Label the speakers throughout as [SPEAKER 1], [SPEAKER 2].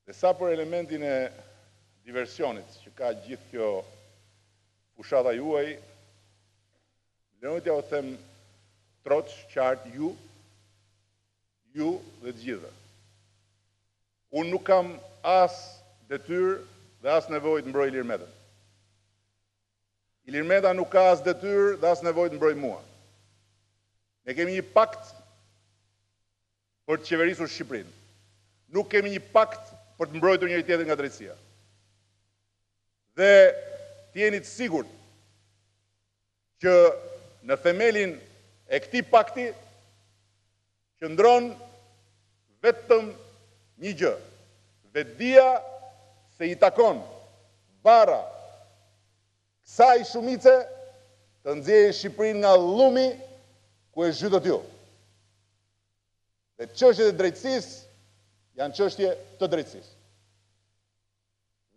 [SPEAKER 1] Dhe sa për elementin e diversionit që ka gjithë kjo fushata juaj, lejonit ja o them troç, qartë, ju dhe të gjithë. Unë nuk kam as detyrë dhe as nevojë të mbroj Ilir Metën. Ilir Meta nuk ka as detyrë dhe as nevojë të mbroj mua. Ne kemi një pakt për të qeverisur Shqipërinë. Nuk kemi një pakt për të mbrojtur njëri tjetrin nga drejtësia. Dhe t'jeni të sigurt që në themelin e këtij pakti qëndron vetëm një gjë, vetdia se i takon bara kësaj shumice të nxjerrë Shqipërinë nga llumi ku e zhytët ju. Dhe çështjet e drejtësisë janë çështje të drejtësisë.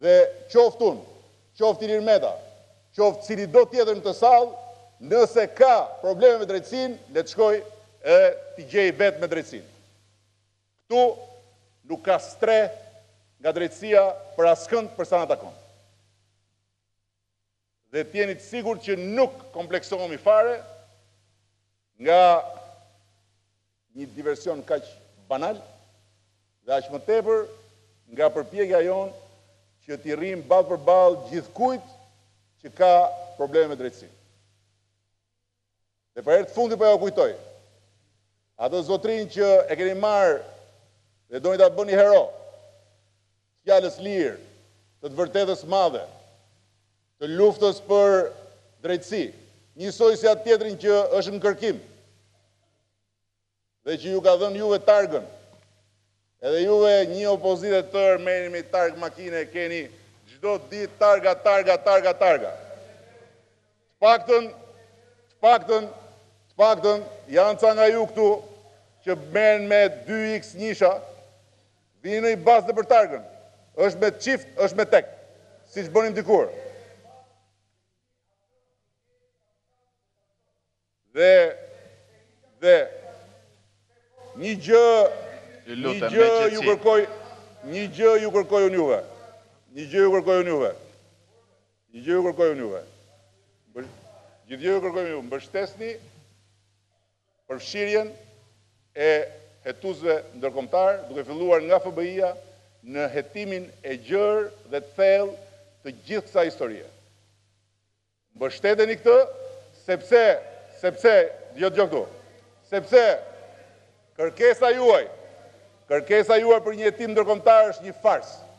[SPEAKER 1] Dhe qoftë unë, qoftë Ilir Meta, qoftë cili do tjetër në të sallë, nëse ka probleme me drejtësinë, le të shkoj e t'i gjej vetë me drejtësinë. Këtu nuk ka stre nga drejtësia për askënd për sa në takon. Dhe t'jeni të sigurt që nuk kompleksohemi fare nga një diversion kaq banal dhe aq më tepër nga përpjekja jonë që t'i rrim ballë për ballë gjithkujt që ka probleme me drejtësinë. Dhe për herë të fundit po ja kujtoj, atë zotrin që e keni marrë dhe doni ta bëni hero, fjalës lirë, të vërtetës madhe, të luftës për drejtësi, njësoj si atë tjetrin që është në kërkim, dhe që ju ka dhënë juve targën, edhe juve një opozitë të tërë merrni me targë makine, keni çdo ditë targa. Të paktën janë ca nga ju këtu që merren me 2x njisha, vini në i bazë për targën. Është me çift, është me tek, siç bënim dikur. Dhe një gjë ju kërkoj unë juve. Gjithë ju kërkoj unë juve. Mbështesni përfshirjen e hetuesve ndërkombëtar, duke filluar nga FBI-ja në hetimin e gjerë dhe të thellë të gjithë kësaj historie. Mbështeteni këtë sepse kërkesa juaj për një hetim ndërkombëtar është një farsë.